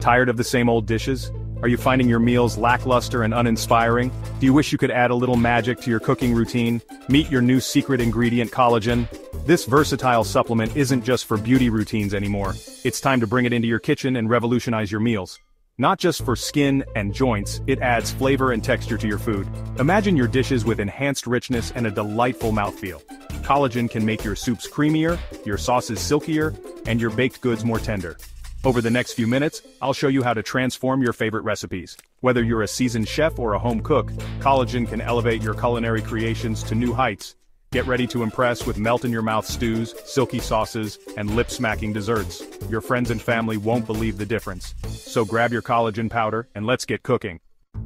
Tired of the same old dishes? Are you finding your meals lackluster and uninspiring? Do you wish you could add a little magic to your cooking routine? Meet your new secret ingredient, collagen. This versatile supplement isn't just for beauty routines anymore. It's time to bring it into your kitchen and revolutionize your meals. Not just for skin and joints, it adds flavor and texture to your food. Imagine your dishes with enhanced richness and a delightful mouthfeel. Collagen can make your soups creamier, your sauces silkier, and your baked goods more tender. Over the next few minutes, I'll show you how to transform your favorite recipes. Whether you're a seasoned chef or a home cook, collagen can elevate your culinary creations to new heights. Get ready to impress with melt-in-your-mouth stews, silky sauces, and lip-smacking desserts. Your friends and family won't believe the difference. So grab your collagen powder, and let's get cooking.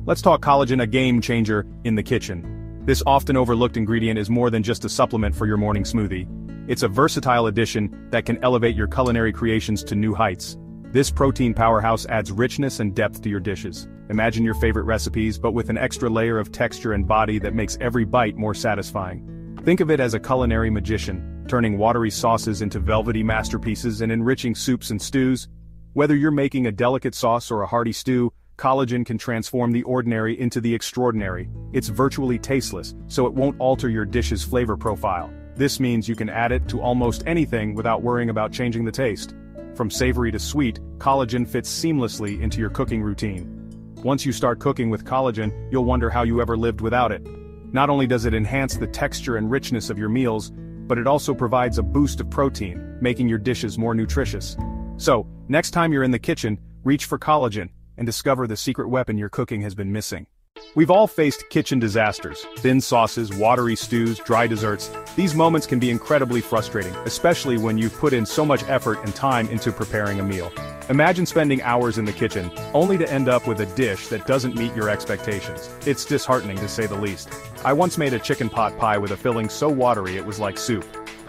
Let's talk collagen, a game changer in the kitchen. This often overlooked ingredient is more than just a supplement for your morning smoothie. It's a versatile addition that can elevate your culinary creations to new heights. This protein powerhouse adds richness and depth to your dishes. Imagine your favorite recipes, but with an extra layer of texture and body that makes every bite more satisfying. Think of it as a culinary magician, turning watery sauces into velvety masterpieces and enriching soups and stews. Whether you're making a delicate sauce or a hearty stew, collagen can transform the ordinary into the extraordinary. It's virtually tasteless, so it won't alter your dish's flavor profile. This means you can add it to almost anything without worrying about changing the taste. From savory to sweet, collagen fits seamlessly into your cooking routine. Once you start cooking with collagen, you'll wonder how you ever lived without it. Not only does it enhance the texture and richness of your meals, but it also provides a boost of protein, making your dishes more nutritious. So, next time you're in the kitchen, reach for collagen and discover the secret weapon your cooking has been missing. We've all faced kitchen disasters: thin sauces, watery stews, dry desserts. These moments can be incredibly frustrating, especially when you've put in so much effort and time into preparing a meal. Imagine spending hours in the kitchen, only to end up with a dish that doesn't meet your expectations. It's disheartening to say the least. I once made a chicken pot pie with a filling so watery it was like soup.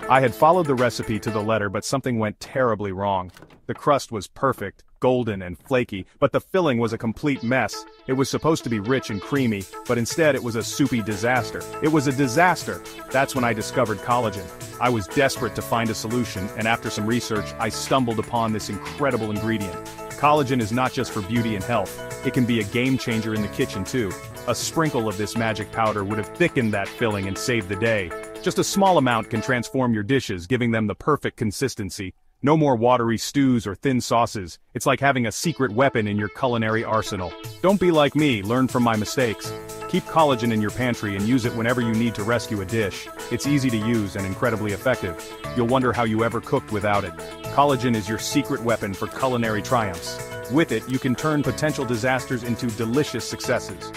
I had followed the recipe to the letter, but something went terribly wrong. The crust was perfect, golden and flaky, but the filling was a complete mess. It was supposed to be rich and creamy, but instead it was a soupy disaster. It was a disaster. That's when I discovered collagen. I was desperate to find a solution, and after some research, I stumbled upon this incredible ingredient. Collagen is not just for beauty and health. It can be a game changer in the kitchen too. A sprinkle of this magic powder would have thickened that filling and saved the day. Just a small amount can transform your dishes, giving them the perfect consistency. No more watery stews or thin sauces. It's like having a secret weapon in your culinary arsenal. Don't be like me, learn from my mistakes. Keep collagen in your pantry and use it whenever you need to rescue a dish. It's easy to use and incredibly effective. You'll wonder how you ever cooked without it. Collagen is your secret weapon for culinary triumphs. With it, you can turn potential disasters into delicious successes.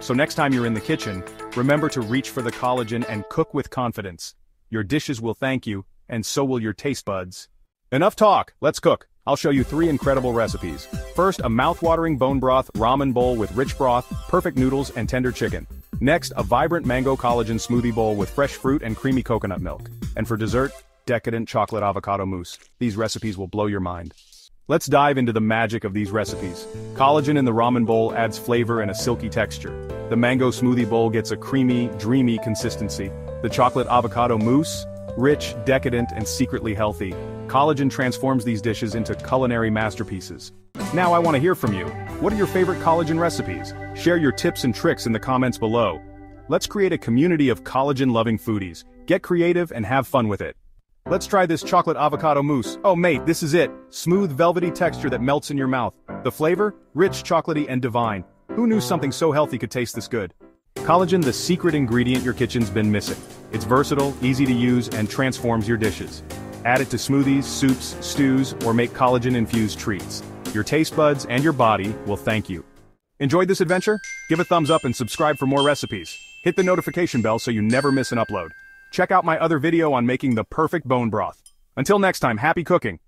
So next time you're in the kitchen, remember to reach for the collagen and cook with confidence. Your dishes will thank you, and so will your taste buds. Enough talk, let's cook. I'll show you 3 incredible recipes. First, a mouth-watering bone broth ramen bowl with rich broth, perfect noodles, and tender chicken. Next, a vibrant mango collagen smoothie bowl with fresh fruit and creamy coconut milk. And for dessert, decadent chocolate avocado mousse. These recipes will blow your mind. Let's dive into the magic of these recipes. Collagen in the ramen bowl adds flavor and a silky texture. The mango smoothie bowl gets a creamy, dreamy consistency. The chocolate avocado mousse, rich, decadent, and secretly healthy. Collagen transforms these dishes into culinary masterpieces. Now I want to hear from you. What are your favorite collagen recipes? Share your tips and tricks in the comments below. Let's create a community of collagen-loving foodies. Get creative and have fun with it. Let's try this chocolate avocado mousse. Oh mate, this is it. Smooth, velvety texture that melts in your mouth. The flavor? Rich, chocolatey, and divine. Who knew something so healthy could taste this good? Collagen, the secret ingredient your kitchen's been missing. It's versatile, easy to use, and transforms your dishes. Add it to smoothies, soups, stews, or make collagen-infused treats. Your taste buds and your body will thank you. Enjoyed this adventure? Give a thumbs up and subscribe for more recipes. Hit the notification bell so you never miss an upload. Check out my other video on making the perfect bone broth. Until next time, happy cooking!